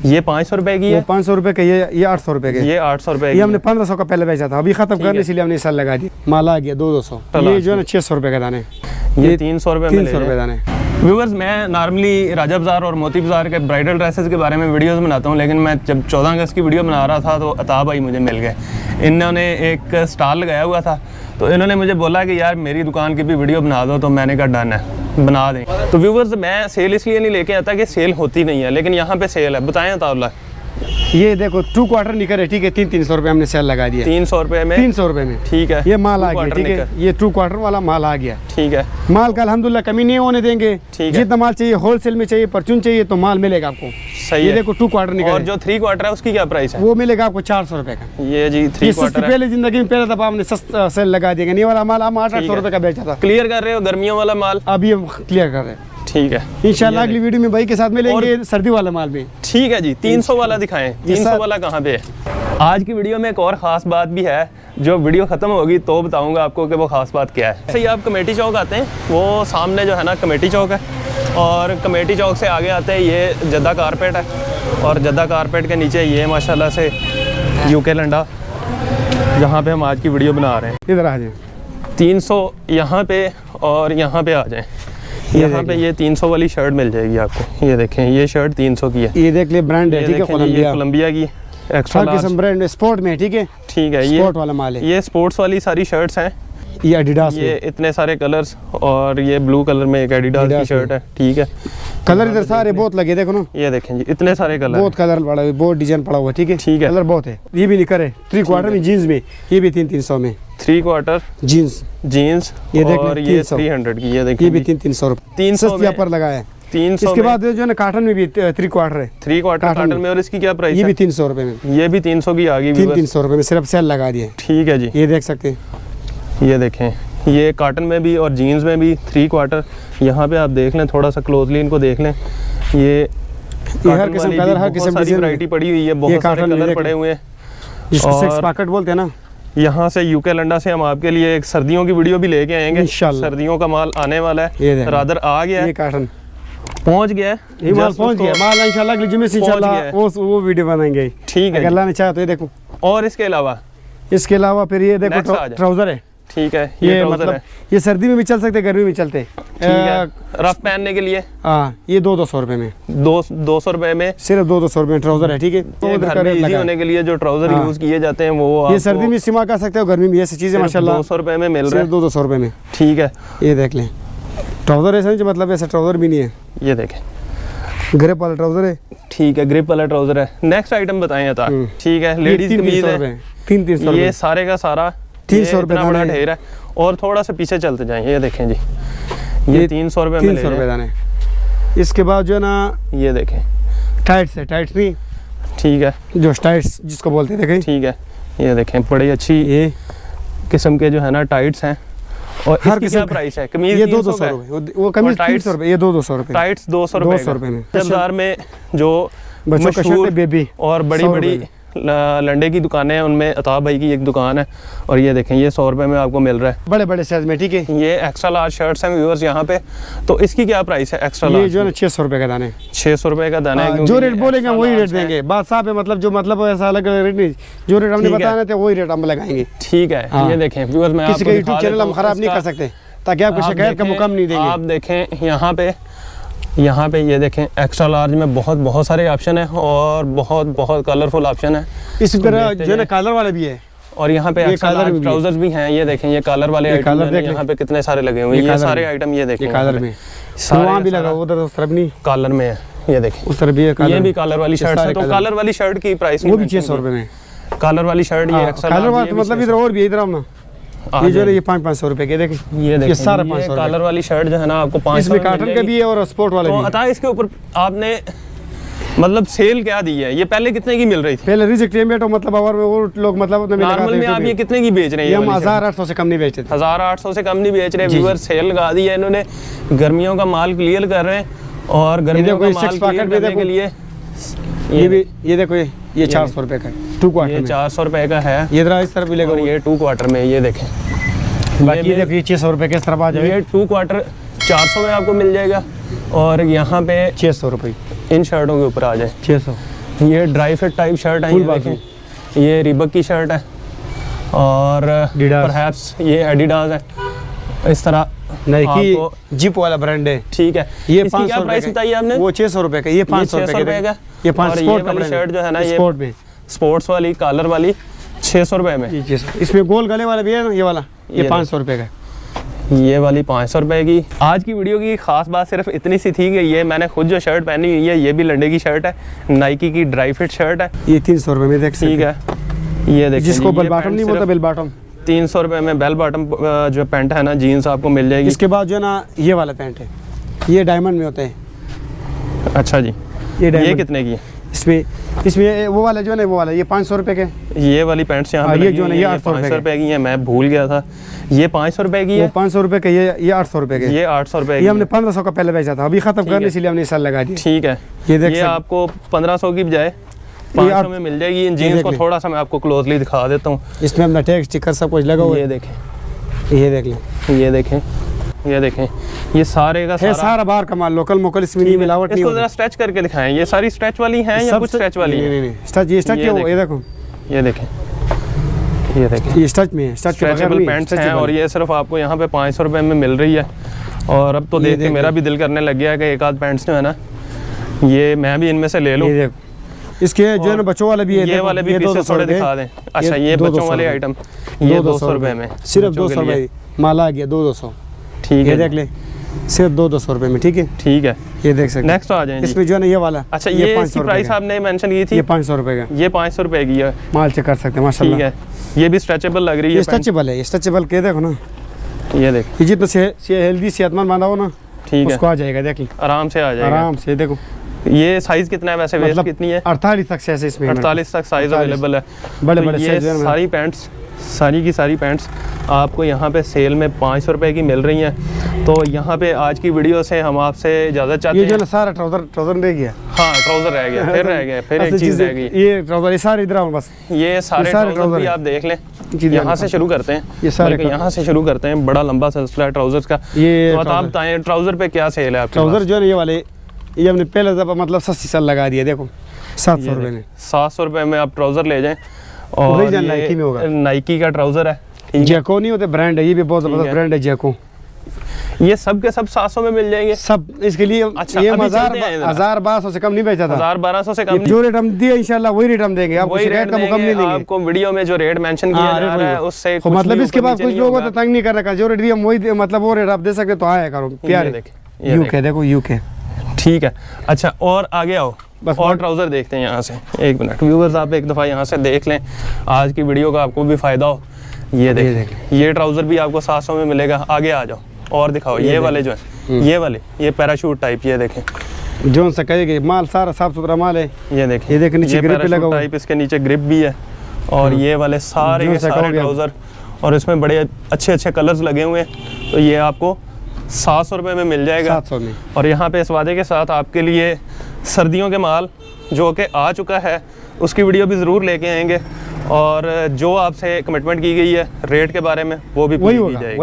ये 500 रुपए की है, 500 रुपए का, ये 800 रुपए के, ये 800 रुपए ये हमने 1500 का पहले बेचा था, अभी खत्म करने इसलिए हमने साल लगा दिया। माल आ गया 200। ये जो है ना 600 रुपए का दाने, ये 300 रुपए में 300 रुपए दाने। व्यूअर्स, मैं नॉर्मली राजा बाज़ार और मोती बाज़ार के ब्राइडल ड्रेसेस के बारे में वीडियोस बनाता हूँ, लेकिन मैं जब 14 अगस्त की वीडियो बना रहा था तो अता भाई मुझे मिल गए। इन्होंने एक स्टॉल लगाया हुआ था, तो इन्होंने मुझे बोला कि यार मेरी दुकान की भी वीडियो बना दो, तो मैंने कहा डन है, बना दें। तो व्यूअर्स, मैं सेल इसलिए नहीं लेके आता कि सेल होती नहीं है, लेकिन यहाँ पे सेल है। बताएं अताउल्लाह। ये देखो 2 क्वार्टर निकल है, ठीक है, 300 रुपए हमने सेल लगा दिया। 300 रुपए में, 300 रुपए में, ठीक है। ये माल आ गया, ठीक है, ये 2 क्वार्टर वाला माल आ गया, ठीक है। माल का अल्हम्दुलिल्लाह कमी नहीं होने देंगे। जितना माल चाहिए होलसेल में चाहिए, परचून चाहिए तो माल मिलेगा आपको। सही ये है। देखो 2 क्वार्टर निकल। और जो 3 क्वार्टर है उसकी क्या प्राइस है? वो मिलेगा आपको 400 रुपए का। ये जी 3 क्वार्टर पहले जिंदगी में पहला दफा हमने सस्ता सेल लगा दिया। ये वाला माल हम 800 रुपए का बेचा था। क्लियर कर रहे हो गर्मियों वाला माल? अभी हम क्लियर कर रहे हैं, ठीक है। इंशाल्लाह अगली वीडियो में भाई के साथ मिलेंगे सर्दी वाला माल में। ठीक है जी। 300 वाला दिखाएं, 300 वाला कहाँ पे है? आज की वीडियो में एक और ख़ास बात भी है, जो वीडियो ख़त्म होगी तो बताऊंगा आपको कि वो ख़ास बात क्या है। ऐसे ही आप कमेटी चौक आते हैं, वो सामने जो है ना कमेटी चौक है, और कमेटी चौक से आगे आते हैं ये जद्दा कारपेट है, और जद्दा कारपेट के नीचे ये माशाल्लाह से यूके लंडा, जहाँ पे हम आज की वीडियो बना रहे हैं। इधर आ जाए। 300 यहाँ पे और यहाँ पे आ जाएँ। यहाँ पे ये 300 वाली शर्ट मिल जाएगी आपको। ये देखें, ये शर्ट 300 की है। ये देख ले, ब्रांड है, ठीक है, कोलंबिया की एक्स्ट्रा लार्ज ब्रांड स्पोर्ट में, ठीक है, ठीक है। ये स्पोर्ट वाला माल है। ये स्पोर्ट्स वाली सारी शर्ट्स हैं। ये एडिडास ये इतने सारे कलर्स, और ये ब्लू कलर में एक एडिडास की शर्ट है, ठीक है। कलर इधर सारे बहुत लगे, देखो ना, ये देखें जी, इतने सारे कलर, बहुत कलर पड़ा हुआ है, बहुत डिजाइन पड़ा हुआ है, ठीक है, ठीक है। कलर बहुत है। ये भी निकर है 3 क्वार्टर में, जीन्स में, ये भी 300 में, 3 क्वार्टर जीन्स, ये देख, और ये 300 की, ये देखिए, ये भी 300 रुपए, 300 यहाँ पर लगा है। 300। इसके बाद जो है ना काटन में भी 3 क्वार्टर है, 3 क्वार्टर काटन में, और इसकी क्या प्राइस है? ये भी 300 रुपए में, ये भी 300 की आ गई, 300 रुपए में सिर्फ सेल लगा दिए, ठीक है जी। ये देख सकते हैं, ये देखें, ये काटन में भी और जीन्स में भी 3 क्वार्टर। यहाँ पे आप देख लें, थोड़ा सा क्लोजली इनको देख लें। ये हर किस्म कलर, हर किस्म की वैरायटी पड़ी हुई है, बहुत सारे कलर पड़े हुए हैं, जिसको सेक्स पॉकेट बोलते हैं ना। यहाँ से यूके लंडा से हम आपके लिए एक सर्दियों की वीडियो भी लेके आएंगे इंशाल्लाह। सर्दियों का माल आने वाला है, रादर आ गया है, ये काटन पहुँच गया है, ये माल पहुँच गया, माल इंशाल्लाह अगली जुम्मे से इंशाल्लाह वो वीडियो बनाएंगे, ठीक है, अगर अल्लाह ने चाहा तो। ये देखो, और इसके अलावा फिर ये देखो ट्राउजर है, ठीक है, ये मतलब ये सर्दी में भी चल सकते, गर्मी में चलते, रफ पहनने के लिए। हाँ, ये 200 रुपए में, 200 रुपए में, सिर्फ 200 रुपए में ट्राउजर है, ठीक है। घर में इजी होने के लिए जो ट्राउजर यूज किए जाते हैं वो ये सर्दी में इस्तेमाल कर सकते हो, गर्मी में, ये चीजें माशाल्लाह 200 रुपए में मिल रहा है, 200 रुपए में, ठीक है। ये देख लें, ट्राउजर ऐसा नहीं, मतलब ऐसा ट्राउजर भी नहीं है, ये देखें, ग्रिप वाला ट्राउजर है, ठीक है, ग्रिप वाला ट्राउजर है। नेक्स्ट आइटम बताएं अता, ठीक है। लेडीज कमीज है, 300 ये सारे का सारा 300 रुपए बड़ा ढेर है। और थोड़ा सा पीछे चलते जाएं, ये देखें जी, ये 300 रुपए में, 300 रुपए दाने। इसके बाद जो है ना, ये देखें, टाइट्स है, टाइट्स नहीं, ठीक है, जो टाइट्स जिसको बोलते हैं, देखें, ठीक है। ये देखें, बड़ी अच्छी ये किस्म के जो है ना टाइट्स हैं, और हर किसी का प्राइस है। कमीज ये 200 रुपए, वो कमीज 300 रुपए, ये 200 रुपए, टाइट्स 200 रुपए में। बाजार में जो बच्चों का शर्ट, बेबी और बड़ी बड़ी लंडे की दुकानें हैं, उनमें अता भाई की एक दुकान है, और ये देखें, ये 100 रुपए में आपको मिल रहा है, बड़े बड़े साइज में, ठीक है। ये एक्स्ट्रा लार्ज शर्ट्स हैं व्यूअर्स यहाँ पे। तो इसकी क्या प्राइस है एक्स्ट्रा लार्ज? ये जो है 600 रुपए का दाना है, 600 रुपए का दाना है। जो रेट बोलेंगे वही रेट देंगे, बात साहब है, मतलब जो मतलब ऐसा अलग रेट नहीं, जो रेट हमने बताया था वही रेट हम लगाएंगे, ठीक है। ये देखें व्यूअर्स, मैं किसी का यूट्यूब चैनल हम खराब नहीं कर सकते, ताकि आपको शिकायत का मौका नहीं देंगे। आप देखें यहाँ पे ये देखें, एक्स्ट्रा लार्ज में बहुत सारे ऑप्शन है, और बहुत कलरफुल ऑप्शन है। इस तरह जो है कलर वाले भी है, और यहाँ पे एक्स्ट्रा ट्राउजर्स भी हैं, ये देखें, ये कलर वाले आइटम यहाँ पे कितने सारे लगे हुए हैं, ये सारे आइटम, ये देखें, कलर में वहाँ भी लगा, उधर उस तरफ नहीं, कलर में है, ये देखें, उस तरफ भी है, ये भी कलर वाली शर्ट है। तो कलर वाली शर्ट की प्राइस वो भी 600 रुपए में, कलर वाली शर्ट, ये एक्स्ट्रा कलर वाला मतलब इधर और भी, इधर ना, ये जो है ये 500 रुपए के, देखें, ये सारा 500 कलर वाली शर्ट जो है ना आपको 500 इसमें काटन का भी है और स्पोर्ट वाला भी है। अता इसके ऊपर आपने मतलब सेल क्या दी है? ये पहले कितने की मिल रही थी? पहले रिजेक्ट मतलब और वो लोग मतलब नॉर्मल में आप ये कितने की बेच रहे हैं? हम 1800 से कम नहीं बेचते, 1800 से कम नहीं बेच रहे। व्यूअर सेल लगा दी है इन्होंने, गर्मियों का माल क्लियर कर रहे हैं, और गर्मियों का माल क्लियर करने के लिए ये देखो, ये 400 रुपए का 2 क्वार्टर, ये 400 रुपए का है, ये इधर इस तरफ भी लेगा, ये 2 क्वार्टर में, ये देखें, बाकी ये देखिए 600 रुपए के इस तरफ आ जाए, ये 2 क्वार्टर 400 में आपको मिल जाएगा, और यहाँ पे 600 रुपए इन शर्टों के ऊपर आ जाए 600, ये ड्राई फिट टाइप शर्ट है, Full ये बाजू। देखें, ये रिबक की शर्ट है और Adidas। परहैप्स ये एडिडास है, इस तरह नाइकी आपको- जिप वाला ब्रांड है। ठीक है। ये इसकी 500 क्या प्राइस रुपए बताई आपने? वो 600 रुपए का, ये 500 600 रुपए का। ये 5 और ये स्पोर्ट वाली कपड़े शर्ट जो है ना, ये स्पोर्ट में स्पोर्ट्स वाली कॉलर वाली 600 रुपए में। ये 600। इसमें गोल गले वाला भी है ना, ये वाला, ये 500 रुपए का। ये वाली 500 रुपए की। आज की वीडियो की खास बात सिर्फ इतनी सी थी कि ये मैंने खुद जो शर्ट पहनी हुई है, ये भी लंडे की शर्ट है, नाइकी की ड्राई फिट शर्ट है। ये 300 रुपए में देख सकते ठीक हैं। है, ये देखिए, जिसको ये बेल बॉटम पैंट नहीं बोलता, सिर्फ बेल बॉटम। 300 रुपए में बेल बॉटम जो पैंट है ना, जीन्स आपको मिल जाएगी। इसके बाद जो है ना, ये वाला पैंट है, ये डायमंड में होता है। अच्छा जी, ये ये डायमंड कितने की है? इसमें वो वाला जो है ना, वो वाला ये 500 रुपए के। ये वाली पैंट्स यहाँ हाँ, पे ये लगी जो है हुई ना, ये हैं, 800 500 रुपए की है, मैं भूल गया था। ये 500 रुपए की वो है, 500 रुपए के, ये 800 रुपए के। ये 800 रुपए ये की हमने है। 1500 का पहले बेचा था, अभी खत्म ठीक करने है। इसलिए हमने इस साल लगा दिया। ठीक है, ये देख ये सकते आपको 1500 की बजाय 500 में मिल जाएगी। इन जीन्स देख को लें। थोड़ा सा मैं आपको क्लोजली दिखा देता हूँ। इसमें अपना टैग स्टिकर सब कुछ लगा हुआ ये है। देखें, ये देख लें, ये देखें, ये देखें, ये सारे का है सारा। सारा बाहर का माल, लोकल मोकल, इसमें नहीं मिलावट नहीं इसको होती। जरा स्ट्रेच करके दिखाएं, ये सारी स्ट्रेच वाली हैं या सब कुछ स्ट्रेच वाली नहीं हैं? नहीं स्टच, ये स्टच ये है वो, देखें। ये देखो, ये देखें, ये देखें, ये स्टच में है, स्टच के बगैर स्ट्रेचेबल नहीं, पैंट्स हैं stretchable। और ये सिर्फ आपको यहाँ पे 500 रुपए में मिल रही है। और अब तो ये देख के देख मेरा लें। भी दिल करने लग गया है कि एक आध पैंट्स जो है ना, ये मैं भी इनमें से ले लूँ। ये देखो, इसके जो है ना बच्चों वाले भी है, ये देखो, वाले भी ये पीसेस 200 थोड़े रुपए, दिखा दें। अच्छा, ये 200 बच्चों वाले रुपए। आइटम, ये 200 रुपए में, सिर्फ बच्चों 200 के लिए। रुपए माल आ गया, 200। ठीक ये है, देख ले, सिर्फ 200 रुपए में। ठीक है, ठीक है। ये देख सकते हैं। नेक्स्ट आ जाएं जी। इसमें जो है ना, ये वाला, अच्छा, ये इसकी 500 रुपए प्राइस का। आपने मेंशन की थी, ये 500 रुपए का ये 500 रुपए की है। माल चेक कर सकते हैं, ठीक माशाल्लाह। है, ये भी स्ट्रेचेबल लग रही है ये पैंट। स्ट्रेचेबल है, ये स्ट्रेचेबल के देखो ना, ये देख, ये जितना हेल्दी सेहतमंद बंदा हो ना, ठीक है, उसको आ जाएगा। देख ले, आराम से आ जाएगा। आराम से देखो, ये साइज कितना है वैसे, वेस्ट मतलब कितनी है? 48 तक से ऐसे इसमें 48 तक साइज 48 अवेलेबल है। बड़े तो बड़े ये साइज है ना। सारी पैंट्स, सारी की सारी पैंट्स आपको यहाँ पे सेल में 500 रुपए की मिल रही हैं। तो यहाँ पे आज की वीडियो से हम आपसे इजाज़त चाहते ये जो है हैं। ना, सारा ट्राउजर रह गया। हाँ, ट्राउज़र रह गया, फिर रह गया, फिर एक ऐसी चीज़ चीजें- रह गई। ये ट्राउजर, ये सारे इधर आओ बस। ये सारे सारे ट्राउज़र ट्राउज़र भी हैं। आप देख लें। जी, यहाँ से शुरू करते हैं, ये सारे बल्कि यहाँ से शुरू करते हैं। बड़ा लंबा सिलसिला है ट्राउज़र्स का। ये तो आप ट्राउज़र। बताएं, ट्राउज़र पे क्या सेल है आपके ट्राउजर पास? जो है ना, ये वाले, ये हमने पहले दफा मतलब सस्ती साल लगा दिया। देखो 700 रुपए में 700 रुपए में आप ट्राउज़र ले जाएं। और Original Nike में होगा। नाइकी का ट्राउज़र है। ठीक है, जैको नहीं होते, ब्रांड है, ये भी बहुत ठीक जबरदस्त है। ब्रांड है जैको। ये सब के सब 700 में मिल जाएंगे। सब इसके लिए अच्छा, ये अभी 1000 चलते हैं इधर। 1200 से कम नहीं बेचा था। 1200 से कम ये नहीं। जो रेट हम दिए इंशाल्लाह वही रेट हम देंगे, आपको वही शिकायत रेट का मुकम नहीं देंगे देंगे। आपको। वीडियो में जो रेट मेंशन किया हाँ, जा रेट रहा है वही। उससे तो कुछ मतलब नहीं इसके ऊपर बाद नीचे कुछ नहीं लोगों होगा। को तंग नहीं कर रखा, जो रेट दिए हम वही मतलब वो रेट आप दे सकते तो आया करो प्यारे। ये यूके देखो, यूके। ठीक है। अच्छा, और आगे आओ, बस और और- ट्राउज़र देखते हैं यहाँ से। एक मिनट व्यूवर्स, आप एक दफ़ा यहाँ से देख लें, आज की वीडियो का आपको भी फ़ायदा हो। ये देख, ये ट्राउज़र भी आपको 700 में मिलेगा। आगे आ जाओ और दिखाओ, ये वाले जो है, ये वाले, ये पैराशूट टाइप, ये देखें, जो सा कहेगी माल सारा साफ सुथरा माल है। ये देखें, ये देखें, नीचे grip पे पैराशूट लगा हुआ है। टाइप, इसके नीचे ग्रिप भी है। और ये वाले सारे जो के सा सारे कहोगे आप। ट्राउज़र, और इसमें बड़े अच्छे अच्छे कलर्स लगे हुए हैं। तो ये आपको 700 रुपये में मिल जाएगा। 700 में। और यहाँ पे इस वादे के साथ आपके लिए सर्दियों के माल जो कि आ चुका है, उसकी वीडियो भी ज़रूर लेके आएंगे। और जो आपसे कमिटमेंट की गई है रेट के बारे में, वो भी वही पूरी की होगा, जाएगी।